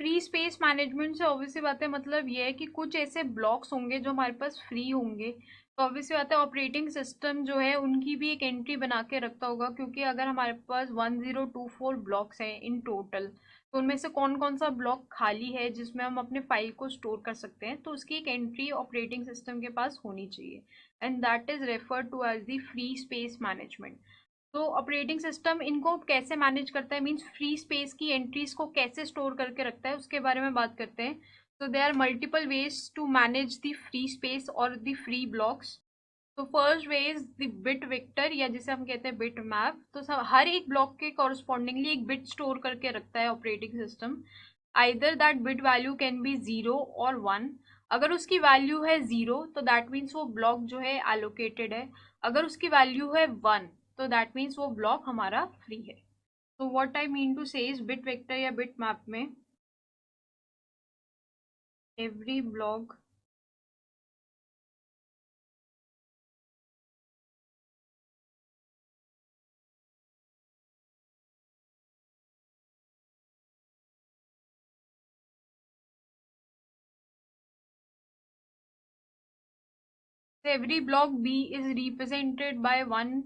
Free space management से obviously बात है मतलब ये है कि कुछ ऐसे ब्लॉक्स होंगे जो हमारे पास फ्री होंगे, तो ऑब्वियसली बात है ऑपरेटिंग सिस्टम जो है उनकी भी एक एंट्री बना के रखता होगा, क्योंकि अगर हमारे पास 1024 ब्लॉक्स हैं इन टोटल, तो उनमें से कौन कौन सा ब्लॉक खाली है जिसमें हम अपने फाइल को स्टोर कर सकते हैं, तो उसकी एक एंट्री ऑपरेटिंग सिस्टम के पास होनी चाहिए, and that is referred to as the free space management. तो ऑपरेटिंग सिस्टम इनको कैसे मैनेज करता है, मीन्स फ्री स्पेस की एंट्रीज को कैसे स्टोर करके रखता है, उसके बारे में बात करते हैं। तो there are multiple ways to manage the free space और द फ्री ब्लॉक्स। तो first way is the bit vector, या जिसे हम कहते हैं बिट मैप। तो सब हर एक ब्लॉक के कॉरस्पॉन्डिंगली एक बिट स्टोर करके रखता है operating system. Either that bit value can be 0 और 1। अगर उसकी वैल्यू है 0 तो दैट मीन्स वो ब्लॉक जो है एलोकेटेड है। अगर उसकी वैल्यू है 1 तो दैट मीन्स वो ब्लॉक हमारा फ्री है। तो what I mean to say is bit vector या बिट मैप में every block every block B is represented by 1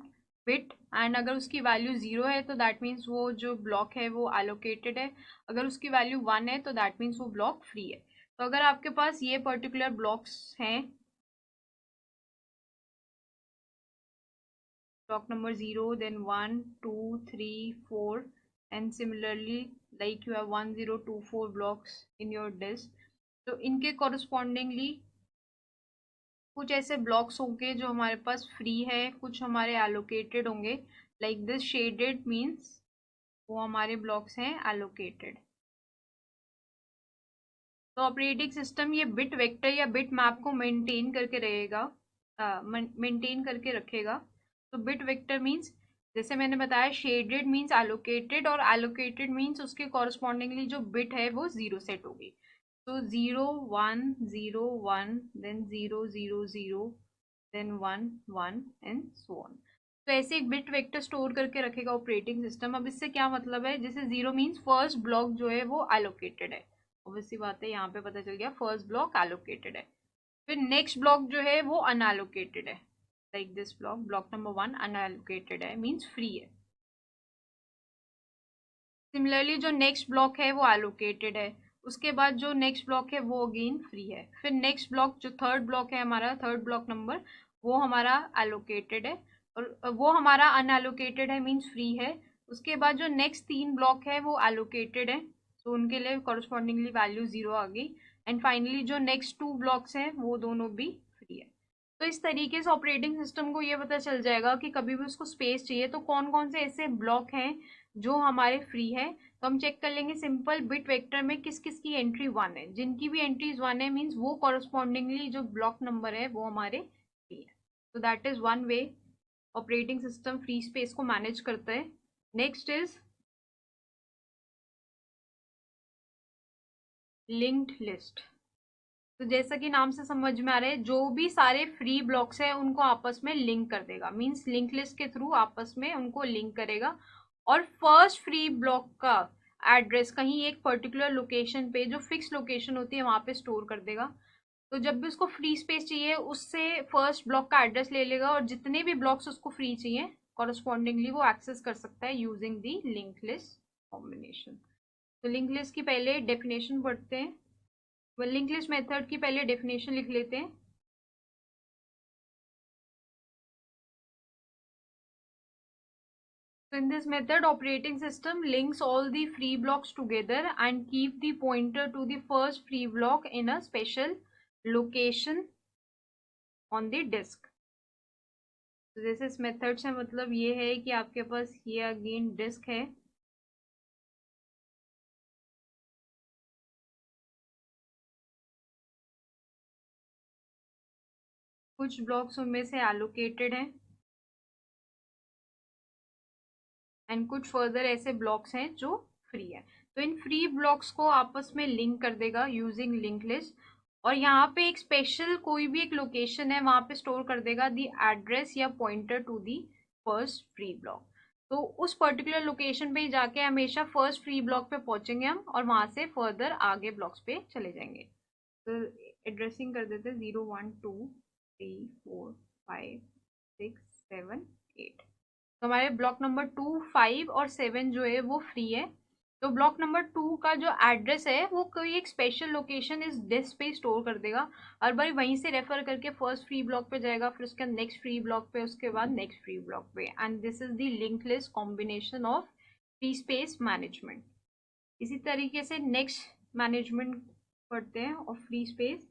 bit, and अगर उसकी वैल्यू 0 है तो दैट मीन्स वो जो ब्लॉक है वो एलोकेटेड है। अगर उसकी वैल्यू 1 है तो दैट मीन्स वो ब्लॉक फ्री है। तो अगर आपके पास ये पर्टिकुलर ब्लॉक्स हैं, block number 0, then 1 2 3 4, and similarly like you have 1024 blocks in your disk, तो इनके correspondingly कुछ ऐसे ब्लॉक्स होंगे जो हमारे पास फ्री है, कुछ हमारे एलोकेटेड होंगे। लाइक दिस शेडेड मीन्स वो हमारे ब्लॉक्स हैं एलोकेटेड। तो ऑपरेटिंग सिस्टम ये बिट वेक्टर या बिट मैप को मेंटेन करके रहेगा, मेंटेन करके रखेगा। तो बिट वेक्टर मीन्स जैसे मैंने बताया शेडेड मीन्स एलोकेटेड, और एलोकेटेड मीन्स उसके कॉरस्पॉन्डिंगली जो बिट है वो 0 सेट होगी। तो 0 1 0 1, then 0 0 0, then 1 1 and so on. तो ऐसे एक बिट वेक्टर स्टोर करके रखेगा ऑपरेटिंग सिस्टम। अब इससे क्या मतलब है, जैसे 0 मीन्स फर्स्ट ब्लॉक जो है वो एलोकेटेड है, ऑब्वियसली बात है यहाँ पे पता चल गया फर्स्ट ब्लॉक एलोकेटेड है। फिर नेक्स्ट ब्लॉक जो है वो अनएलोकेटेड है, like this block, block number 1 unallocated है मीन्स फ्री है। सिमिलरली जो नेक्स्ट ब्लॉक है वो एलोकेटेड है, उसके बाद जो नेक्स्ट ब्लॉक है वो अगेन फ्री है। फिर नेक्स्ट ब्लॉक जो थर्ड ब्लॉक है हमारा, थर्ड ब्लॉक नंबर, वो हमारा एलोकेटेड है, और वो हमारा अनएलोकेटेड है मीन्स फ्री है। उसके बाद जो नेक्स्ट 3 ब्लॉक है वो एलोकेटेड है, तो उनके लिए कॉरस्पॉन्डिंगली वैल्यू 0 आ गई। एंड फाइनली जो नेक्स्ट 2 ब्लॉक्स हैं वो दोनों भी फ्री है। तो इस तरीके से ऑपरेटिंग सिस्टम को ये पता चल जाएगा कि कभी भी उसको स्पेस चाहिए तो कौन कौन से ऐसे ब्लॉक हैं जो हमारे फ्री है। तो हम चेक कर लेंगे सिंपल बिट वेक्टर में किस किस की एंट्री 1 है, जिनकी भी एंट्रीज 1 है मीन्स वो कॉरस्पॉन्डिंगली जो ब्लॉक नंबर है वो हमारे फ्री है। तो that is one way operating system free space को मैनेज करता है। Next is linked list. तो जैसा कि नाम से समझ में आ रहा है, जो भी सारे फ्री ब्लॉक्स हैं उनको आपस में लिंक कर देगा, मींस लिंक लिस्ट के थ्रू आपस में उनको लिंक करेगा। और फर्स्ट फ्री ब्लॉक का एड्रेस कहीं एक पर्टिकुलर लोकेशन पे, जो फिक्स लोकेशन होती है वहां पे स्टोर कर देगा। तो जब भी उसको फ्री स्पेस चाहिए उससे फर्स्ट ब्लॉक का एड्रेस ले लेगा, और जितने भी ब्लॉक्स उसको फ्री चाहिए कॉरस्पॉन्डिंगली वो एक्सेस कर सकता है using the link list combination. तो लिंक लिस्ट की पहले डेफिनेशन पढ़ते हैं, लिंक लिस्ट मेथड की पहले डेफिनेशन लिख लेते हैं। So in this method, operating system links all the free blocks together and keep the pointer to the first free block in a special location on the disk. तो जैसे इस method से मतलब ये है कि आपके पास ये अगेन डिस्क है, कुछ ब्लॉक्स उनमें से एलोकेटेड हैं एंड कुछ फर्दर ऐसे ब्लॉक्स हैं जो फ्री है। तो इन फ्री ब्लॉक्स को आपस में लिंक कर देगा यूजिंग लिंक लिस्ट, और यहाँ पे एक स्पेशल कोई भी एक लोकेशन है वहां पे स्टोर कर देगा दी एड्रेस या pointer to the first free block. तो उस पर्टिकुलर लोकेशन पे ही जाके हमेशा फर्स्ट फ्री ब्लॉक पे पहुंचेंगे हम, और वहां से फर्दर आगे ब्लॉक्स पे चले जाएंगे। तो एड्रेसिंग कर देते 0 1 2 3 4 5 6 7 8। तो हमारे ब्लॉक नंबर 2 5 और 7 जो है वो फ्री है। तो ब्लॉक नंबर 2 का जो एड्रेस है वो कोई एक स्पेशल लोकेशन इस डिस्क पे स्टोर कर देगा, और भाई वहीं से रेफर करके फर्स्ट फ्री ब्लॉक पे जाएगा, फिर उसके नेक्स्ट फ्री ब्लॉक पे, उसके बाद नेक्स्ट फ्री ब्लॉक पे। And this is the link list combination of free space management. इसी तरीके से नेक्स्ट मैनेजमेंट पढ़ते हैं ऑफ फ्री स्पेस।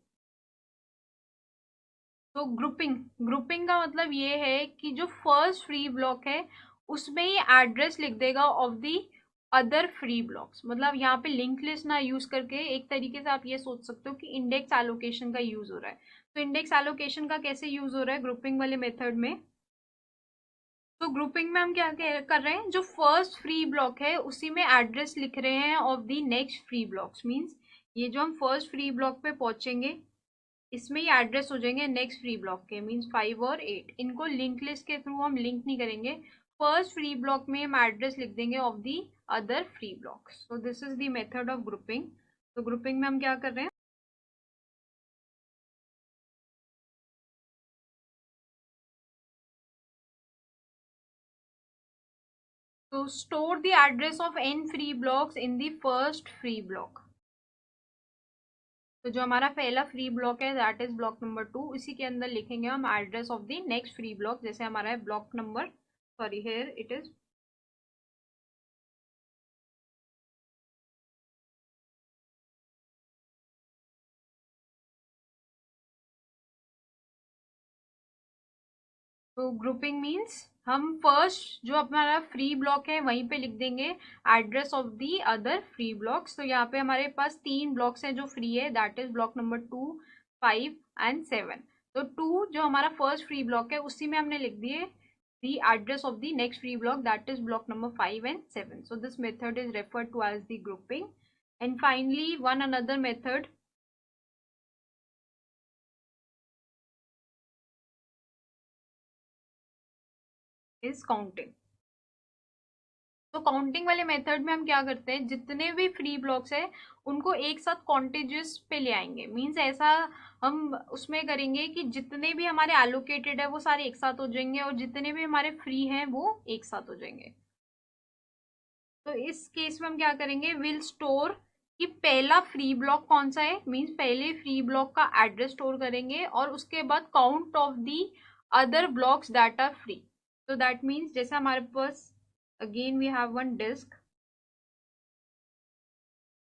तो ग्रुपिंग, ग्रुपिंग का मतलब ये है कि जो फर्स्ट फ्री ब्लॉक है उसमें ही एड्रेस लिख देगा of the other free blocks. मतलब यहाँ पे लिंक लिस्ट ना यूज करके एक तरीके से आप ये सोच सकते हो कि इंडेक्स एलोकेशन का यूज हो रहा है। तो इंडेक्स एलोकेशन का कैसे यूज हो रहा है ग्रुपिंग वाले मेथड में? तो ग्रुपिंग में हम क्या कर रहे हैं, जो फर्स्ट फ्री ब्लॉक है उसी में एड्रेस लिख रहे हैं of the next free blocks. Means ये जो हम फर्स्ट फ्री ब्लॉक पे पहुंचेंगे इसमें ही एड्रेस हो जाएंगे नेक्स्ट फ्री ब्लॉक के, मीन्स 5 और 8। इनको लिंक लिस्ट के थ्रू हम लिंक नहीं करेंगे, फर्स्ट फ्री ब्लॉक में हम एड्रेस लिख देंगे of the other free blocks. So this is the method of grouping. तो ग्रुपिंग में हम क्या कर रहे हैं, तो store the address of n free blocks in the first free block. तो जो हमारा पहला फ्री ब्लॉक है दैट इज ब्लॉक नंबर 2, इसी के अंदर लिखेंगे हम address of the next free block. जैसे हमारा है block number, sorry here it is, तो ग्रुपिंग मीन्स हम फर्स्ट जो हमारा फ्री ब्लॉक है वहीं पे लिख देंगे address of the other free blocks. तो यहाँ पे हमारे पास 3 ब्लॉक्स हैं जो फ्री है, that is block number 2 5 and 7। तो 2 जो हमारा फर्स्ट फ्री ब्लॉक है उसी में हमने लिख दिए the address of the next free block, that is block number 5 and 7. So this method is referred to as the grouping. And finally one another method is counting. तो counting वाले method में हम क्या करते हैं, जितने भी फ्री ब्लॉक्स है उनको एक साथ कॉन्टेजियस पे ले आएंगे। मींस ऐसा हम उसमें करेंगे कि जितने भी हमारे एलोकेटेड है वो सारे एक साथ हो जाएंगे, और जितने भी हमारे फ्री हैं वो एक साथ हो जाएंगे। तो इस केस में हम क्या करेंगे, विल स्टोर कि पहला फ्री ब्लॉक कौन सा है, मींस पहले फ्री ब्लॉक का एड्रेस स्टोर करेंगे, और उसके बाद count of the other blocks that are free. तो दैट मीन्स जैसे हमारे पास again we have one disk.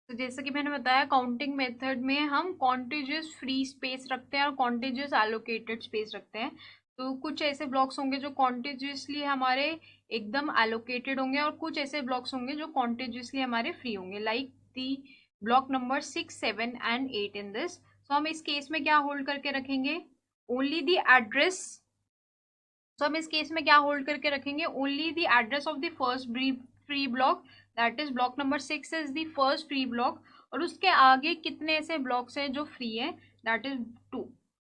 तो जैसे कि मैंने बताया काउंटिंग मेथड में हम कॉन्टिजियस फ्री स्पेस रखते हैं और कॉन्टिजियस एलोकेटेड स्पेस रखते हैं। तो कुछ ऐसे ब्लॉक्स होंगे जो कॉन्टिजियसली हमारे एकदम एलोकेटेड होंगे, और कुछ ऐसे ब्लॉक्स होंगे जो कॉन्टिजियसली हमारे फ्री होंगे, like the block number 6 7 and 8 in this. तो हम इस केस में क्या होल्ड करके रखेंगे, ओनली द एड्रेस। तो हम इस केस में क्या होल्ड करके रखेंगे, only the address of the first free block, that is block number 6 is the first free block, और उसके आगे कितने ऐसे ब्लॉक्स हैं जो फ्री है, दैट इज 2।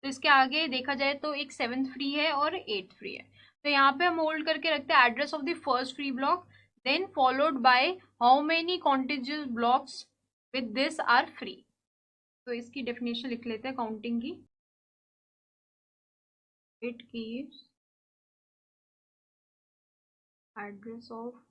तो इसके आगे देखा जाए तो एक 7th फ्री है और 8th फ्री है। तो यहाँ पे हम होल्ड करके रखते हैं address of the first free block, then followed by how many contiguous blocks with this are free. तो इसकी डेफिनेशन लिख लेते हैं काउंटिंग की। इट कीप्स एड्रेस ऑफ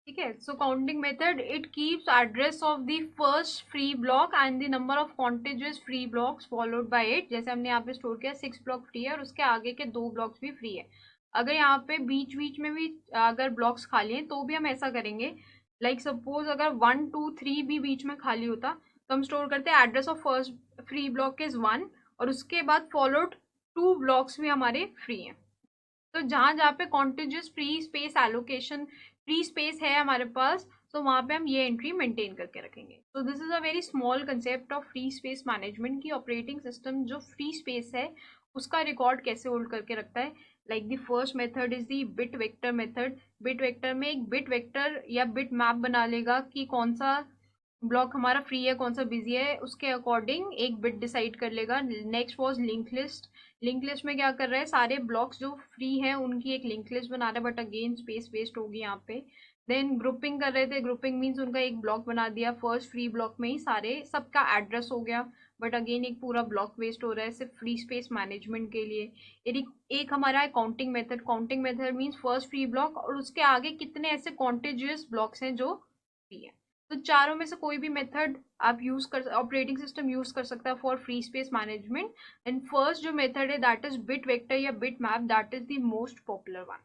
ठीक है। So counting method, it keeps address of the first free block and the number of contiguous free blocks followed by it. जैसे हमने यहाँ पे स्टोर किया 6 ब्लॉक फ्री है और उसके आगे के 2 ब्लॉक्स भी फ्री है। अगर यहाँ पे बीच बीच में भी अगर ब्लॉक्स खाली हैं तो भी हम ऐसा करेंगे, लाइक सपोज अगर 1 2 3 भी बीच में खाली होता तो हम स्टोर करते हैं address of first free block is 1, और उसके बाद फॉलोड 2 ब्लॉक्स भी हमारे फ्री हैं। तो जहां जहाँ पे contiguous free space allocation free space है हमारे पास, तो वहाँ पे हम ये एंट्री मेंटेन करके रखेंगे। तो this is a very small concept of free space management की ऑपरेटिंग सिस्टम जो फ्री स्पेस है उसका रिकॉर्ड कैसे होल्ड करके रखता है। Like the first method is the bit vector method. Bit vector में एक बिट वेक्टर या बिट मैप बना लेगा कि कौन सा ब्लॉक हमारा फ्री है कौन सा बिजी है, उसके अकॉर्डिंग एक बिट डिसाइड कर लेगा। Next was link list. Link list में क्या कर रहा है, सारे ब्लॉक्स जो फ्री है उनकी एक लिंक लिस्ट बना रहा है, बट अगेन स्पेस वेस्ट होगी यहाँ पे। देन ग्रुपिंग कर रहे थे, ग्रुपिंग मीन्स उनका एक ब्लॉक बना दिया, फर्स्ट फ्री ब्लॉक में ही सारे सबका एड्रेस हो गया, बट अगेन एक पूरा ब्लॉक वेस्ट हो रहा है सिर्फ फ्री स्पेस मैनेजमेंट के लिए। एक हमारा है counting method. Counting method means first free block और उसके आगे कितने ऐसे कॉन्टिजियस ब्लॉक्स हैं जो फ्री है। तो चारों में से कोई भी मेथड आप यूज कर, ऑपरेटिंग सिस्टम यूज कर सकता है for free space management. And first जो मेथड है दैट इज बिट वेक्टर या bit map, that is the most popular one.